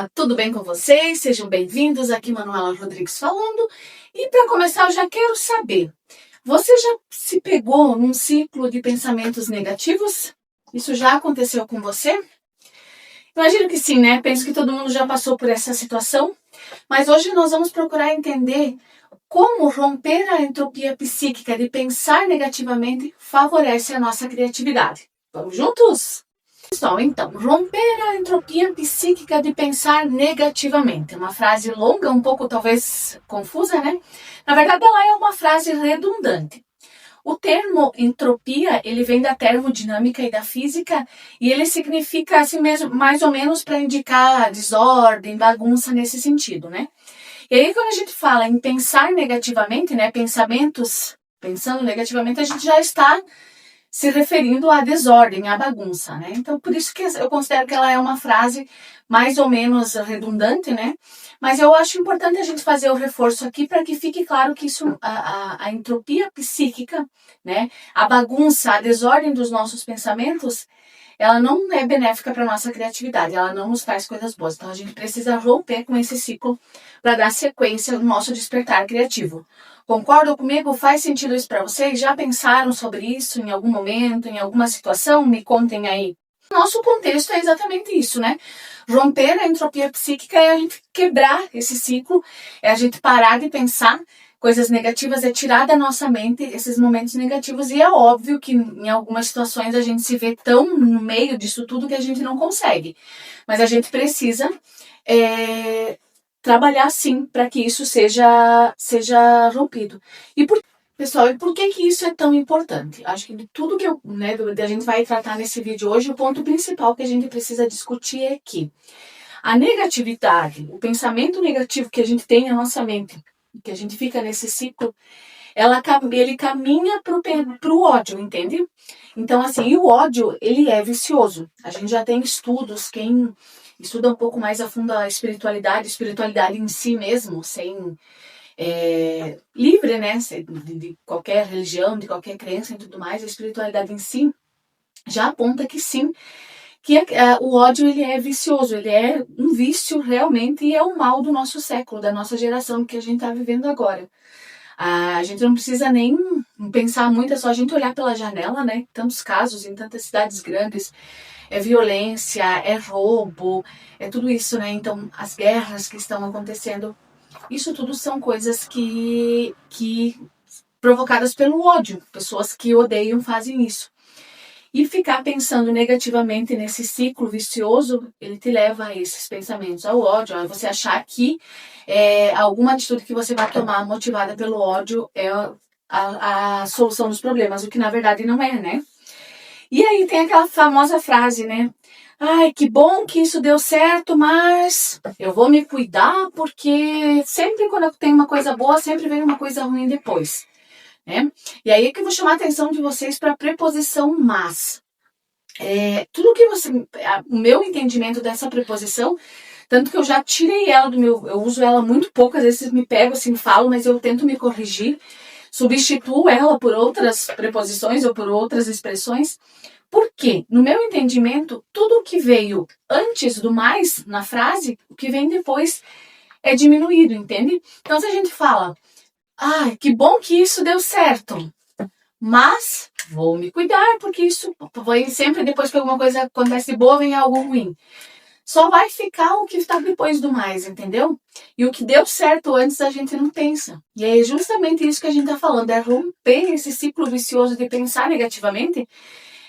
Olá, tudo bem com vocês? Sejam bem-vindos, aqui Manuela Rodrigues falando. E para começar, eu já quero saber, você já se pegou num ciclo de pensamentos negativos? Isso já aconteceu com você? Imagino que sim, né? Penso que todo mundo já passou por essa situação, mas hoje nós vamos procurar entender como romper a entropia psíquica de pensar negativamente favorece a nossa criatividade. Vamos juntos? Pessoal, então, romper a entropia psíquica de pensar negativamente. Uma frase longa, um pouco talvez confusa, né? Na verdade, ela é uma frase redundante. O termo entropia, ele vem da termodinâmica e da física, e ele significa assim mesmo, mais ou menos para indicar desordem, bagunça nesse sentido, né? E aí quando a gente fala em pensar negativamente, né, pensando negativamente, a gente já está se referindo à desordem, à bagunça, né? Então, por isso que eu considero que ela é uma frase mais ou menos redundante, né? Mas eu acho importante a gente fazer o reforço aqui para que fique claro que isso, a entropia psíquica, né? A bagunça, a desordem dos nossos pensamentos, ela não é benéfica para a nossa criatividade, ela não nos traz coisas boas. Então, a gente precisa romper com esse ciclo para dar sequência no nosso despertar criativo. Concordam comigo? Faz sentido isso para vocês? Já pensaram sobre isso em algum momento, em alguma situação? Me contem aí. Nosso contexto é exatamente isso, né? Romper a entropia psíquica é a gente quebrar esse ciclo, é a gente parar de pensar coisas negativas, é tirar da nossa mente esses momentos negativos. E é óbvio que em algumas situações a gente se vê tão no meio disso tudo que a gente não consegue. Mas a gente precisa trabalhar sim para que isso seja rompido. Pessoal, e por que isso é tão importante? Acho que de tudo que a gente vai tratar nesse vídeo hoje, o ponto principal que a gente precisa discutir é que a negatividade, o pensamento negativo que a gente tem na nossa mente, que a gente fica nesse ciclo, ele caminha para o ódio, entende? Então, assim, e o ódio, ele é vicioso. A gente já tem estudos, quem estuda um pouco mais a fundo a espiritualidade em si mesmo, sem livre, né, de qualquer religião, de qualquer crença e tudo mais, a espiritualidade em si já aponta que sim, que o ódio ele é vicioso, ele é um vício realmente e é o mal do nosso século, da nossa geração que a gente está vivendo agora. A gente não precisa nem pensar muito, é só a gente olhar pela janela, né? Tantos casos em tantas cidades grandes, é violência, é roubo, é tudo isso, né? Então, as guerras que estão acontecendo, isso tudo são coisas que provocadas pelo ódio. Pessoas que odeiam fazem isso. E ficar pensando negativamente nesse ciclo vicioso, ele te leva a esses pensamentos, ao ódio, a você achar que alguma atitude que você vai tomar motivada pelo ódio é a solução dos problemas, o que na verdade não é, né? E aí tem aquela famosa frase, né? Ai, que bom que isso deu certo, mas eu vou me cuidar porque sempre quando eu tenho uma coisa boa, sempre vem uma coisa ruim depois, né? E aí é que eu vou chamar a atenção de vocês para a preposição mas. Tudo que o meu entendimento dessa preposição, tanto que eu já tirei ela eu uso ela muito pouco, às vezes me pego assim, falo, mas eu tento me corrigir, substituo ela por outras preposições ou por outras expressões. Porque, no meu entendimento, tudo o que veio antes do mais na frase, o que vem depois é diminuído, entende? Então, se a gente fala, que bom que isso deu certo, mas vou me cuidar, porque isso vai sempre depois que alguma coisa acontece boa, vem algo ruim. Só vai ficar o que está depois do mais, entendeu? E o que deu certo antes a gente não pensa. E é justamente isso que a gente está falando, é romper esse ciclo vicioso de pensar negativamente.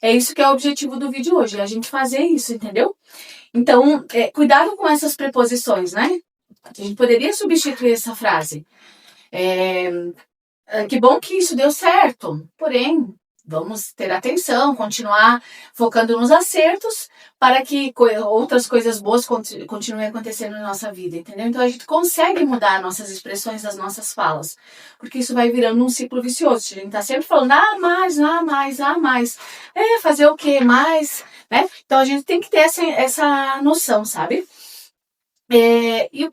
É isso que é o objetivo do vídeo hoje, é a gente fazer isso, entendeu? Então, cuidado com essas preposições, né? A gente poderia substituir essa frase. Que bom que isso deu certo, porém, vamos ter atenção, continuar focando nos acertos para que outras coisas boas continuem acontecendo na nossa vida, entendeu? Então, a gente consegue mudar nossas expressões, as nossas falas, porque isso vai virando um ciclo vicioso. A gente está sempre falando, mais, mais. Fazer o quê? Mais, né? Então, a gente tem que ter essa noção, sabe? E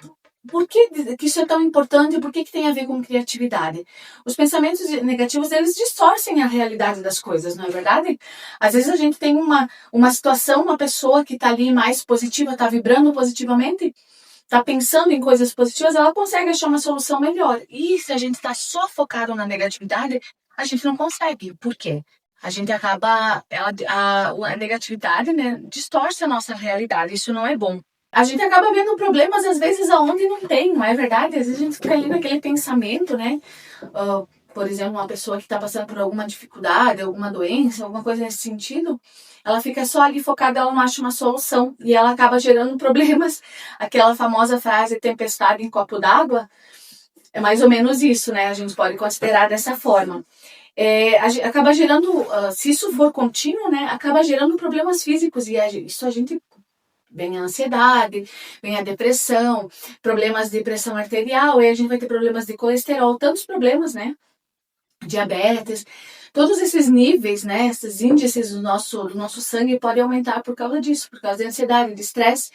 por que isso é tão importante? Por que tem a ver com criatividade? Os pensamentos negativos, eles distorcem a realidade das coisas, não é verdade? Às vezes a gente tem uma situação, uma pessoa que está ali mais positiva, está vibrando positivamente, está pensando em coisas positivas, ela consegue achar uma solução melhor. E se a gente está só focado na negatividade, a gente não consegue. Por quê? A gente acaba, a negatividade, né, distorce a nossa realidade. Isso não é bom. A gente acaba vendo problemas, às vezes, aonde não tem, não é verdade? Às vezes a gente fica ali naquele pensamento, né? Por exemplo, uma pessoa que está passando por alguma dificuldade, alguma doença, alguma coisa nesse sentido, ela fica só ali focada, ela não acha uma solução e ela acaba gerando problemas. Aquela famosa frase, tempestade em copo d'água, é mais ou menos isso, né? A gente pode considerar dessa forma. Acaba gerando, se isso for contínuo, né? Acaba gerando problemas físicos e isso a gente vem a ansiedade, vem a depressão, problemas de pressão arterial, aí a gente vai ter problemas de colesterol, tantos problemas, né? Diabetes, todos esses níveis, né? Esses índices do nosso sangue podem aumentar por causa disso, por causa de ansiedade, de estresse.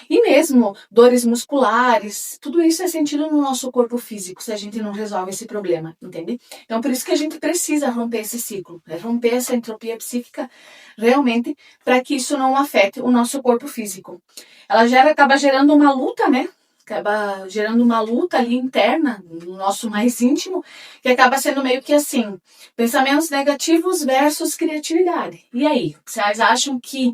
E mesmo dores musculares, tudo isso é sentido no nosso corpo físico se a gente não resolve esse problema, entende? Então, por isso que a gente precisa romper esse ciclo, romper essa entropia psíquica realmente para que isso não afete o nosso corpo físico. Ela acaba gerando uma luta, né? Acaba gerando uma luta ali interna, no nosso mais íntimo, que acaba sendo meio que assim, pensamentos negativos versus criatividade. E aí, vocês acham que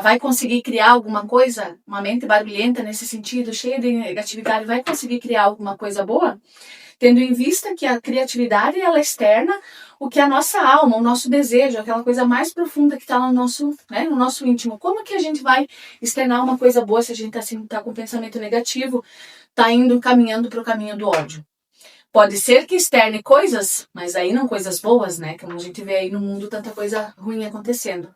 vai conseguir criar alguma coisa, uma mente barulhenta nesse sentido, cheia de negatividade, vai conseguir criar alguma coisa boa? Tendo em vista que a criatividade, ela externa o que a nossa alma, o nosso desejo, aquela coisa mais profunda que está no nosso íntimo. Como que a gente vai externar uma coisa boa se a gente tá com um pensamento negativo, está indo caminhando para o caminho do ódio? Pode ser que externe coisas, mas aí não coisas boas, né? Como a gente vê aí no mundo, tanta coisa ruim acontecendo.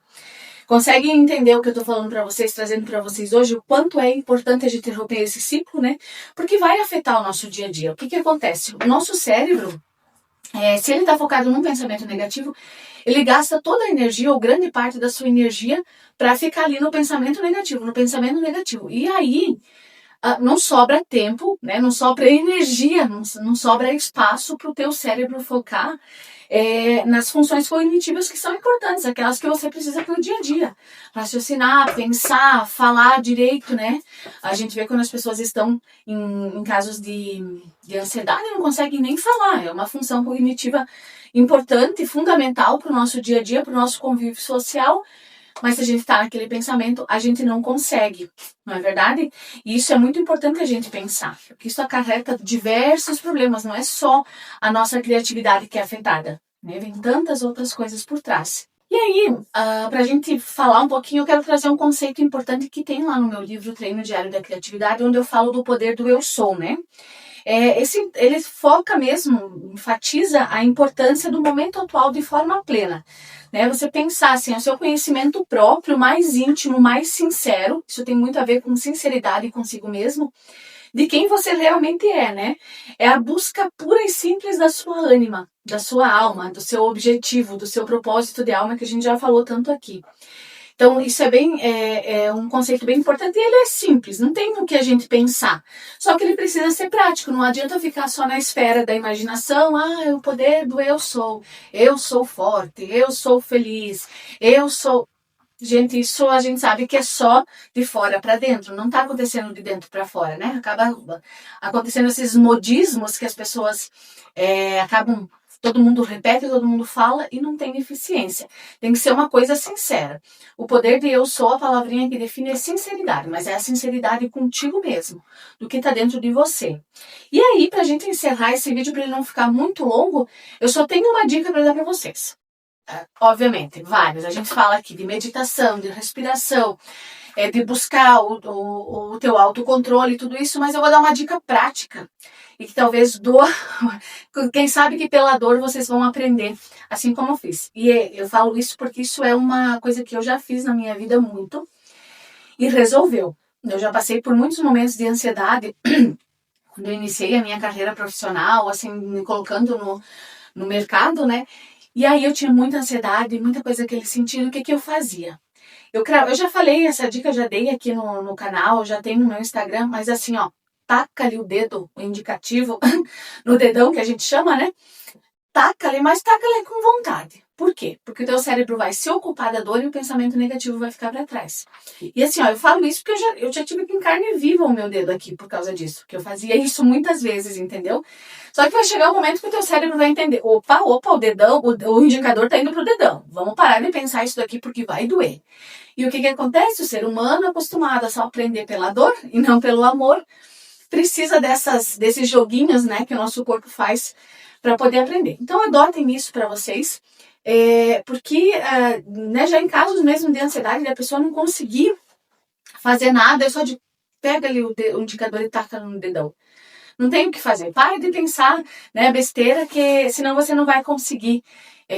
Conseguem entender o que eu tô falando para vocês, trazendo para vocês hoje, o quanto é importante a gente romper esse ciclo, né? Porque vai afetar o nosso dia a dia. O que acontece? O nosso cérebro, se ele tá focado num pensamento negativo, ele gasta toda a energia, ou grande parte da sua energia, para ficar ali no pensamento negativo, no pensamento negativo. E aí, não sobra tempo, né? Não sobra energia, não sobra espaço para o teu cérebro focar nas funções cognitivas que são importantes, aquelas que você precisa para o dia a dia. Raciocinar, pensar, falar direito, né? A gente vê quando as pessoas estão em casos de ansiedade, não conseguem nem falar. É uma função cognitiva importante, fundamental para o nosso dia a dia, para o nosso convívio social. Mas se a gente está naquele pensamento, a gente não consegue, não é verdade? E isso é muito importante a gente pensar, porque isso acarreta diversos problemas, não é só a nossa criatividade que é afetada, né? Vem tantas outras coisas por trás. E aí, para a gente falar um pouquinho, eu quero trazer um conceito importante que tem lá no meu livro Treino Diário da Criatividade, onde eu falo do poder do eu sou, né? Ele foca mesmo, enfatiza a importância do momento atual de forma plena. Né? Você pensar assim, o seu conhecimento próprio, mais íntimo, mais sincero, isso tem muito a ver com sinceridade consigo mesmo, de quem você realmente é, né? É a busca pura e simples da sua ânima, da sua alma, do seu objetivo, do seu propósito de alma, que a gente já falou tanto aqui. Então, isso é um conceito bem importante e ele é simples, não tem o que a gente pensar. Só que ele precisa ser prático, não adianta ficar só na esfera da imaginação, o poder do eu sou forte, eu sou feliz, eu sou... Gente, isso a gente sabe que é só de fora para dentro, não está acontecendo de dentro para fora, né? Acaba acontecendo esses modismos que as pessoas acabam... Todo mundo repete, todo mundo fala e não tem eficiência. Tem que ser uma coisa sincera. O poder de eu sou, a palavrinha que define é sinceridade, mas é a sinceridade contigo mesmo, do que está dentro de você. E aí, para a gente encerrar esse vídeo, para ele não ficar muito longo, eu só tenho uma dica para dar para vocês. Obviamente, vários. A gente fala aqui de meditação, de respiração, de buscar o teu autocontrole e tudo isso, mas eu vou dar uma dica prática e que talvez doa, quem sabe que pela dor vocês vão aprender, assim como eu fiz. E eu falo isso porque isso é uma coisa que eu já fiz na minha vida muito e resolveu. Eu já passei por muitos momentos de ansiedade quando eu iniciei a minha carreira profissional, assim, me colocando no mercado, né? E aí eu tinha muita ansiedade, muita coisa naquele sentido, o que eu fazia? Eu já falei, essa dica eu já dei aqui no canal, já tem no meu Instagram, mas assim, ó, taca ali o dedo, o indicativo, no dedão que a gente chama, né? Taca ali, mas taca ali com vontade. Por quê? Porque o teu cérebro vai se ocupar da dor e o pensamento negativo vai ficar para trás. E assim, ó, eu falo isso porque eu já tive em carne viva o meu dedo aqui por causa disso. Que eu fazia isso muitas vezes, entendeu? Só que vai chegar um momento que o teu cérebro vai entender. Opa, o dedão, o indicador tá indo pro dedão. Vamos parar de pensar isso daqui porque vai doer. E o que acontece? O ser humano acostumado a só aprender pela dor e não pelo amor, precisa desses joguinhos, né, que o nosso corpo faz para poder aprender. Então, adotem isso para vocês, porque né, já em casos mesmo de ansiedade, da pessoa não conseguir fazer nada, é só de pega ali o indicador e taca no dedão. Não tem o que fazer. Pare de pensar, né, besteira, que senão você não vai conseguir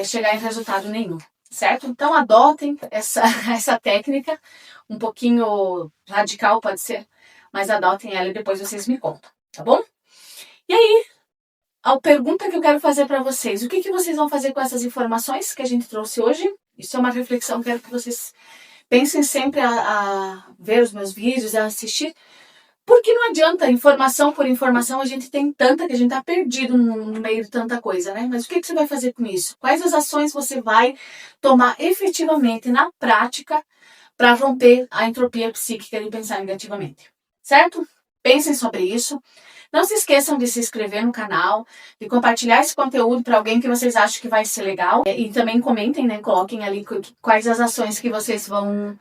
chegar em resultado nenhum, certo? Então, adotem essa técnica, um pouquinho radical pode ser, mas adotem ela e depois vocês me contam, tá bom? E aí, a pergunta que eu quero fazer para vocês, o que vocês vão fazer com essas informações que a gente trouxe hoje? Isso é uma reflexão, quero que vocês pensem sempre a ver os meus vídeos, a assistir, porque não adianta, informação por informação, a gente tem tanta que a gente tá perdido no meio de tanta coisa, né? Mas o que você vai fazer com isso? Quais as ações você vai tomar efetivamente na prática para romper a entropia psíquica de pensar negativamente? Certo? Pensem sobre isso. Não se esqueçam de se inscrever no canal, de compartilhar esse conteúdo para alguém que vocês acham que vai ser legal. E também comentem, né? Coloquem ali quais as ações que vocês vão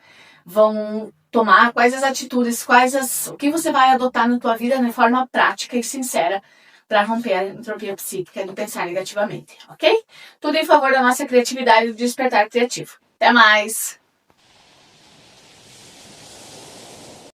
tomar, quais as atitudes, o que você vai adotar na tua vida de forma prática e sincera para romper a entropia psíquica de pensar negativamente, ok? Tudo em favor da nossa criatividade e do despertar criativo. Até mais!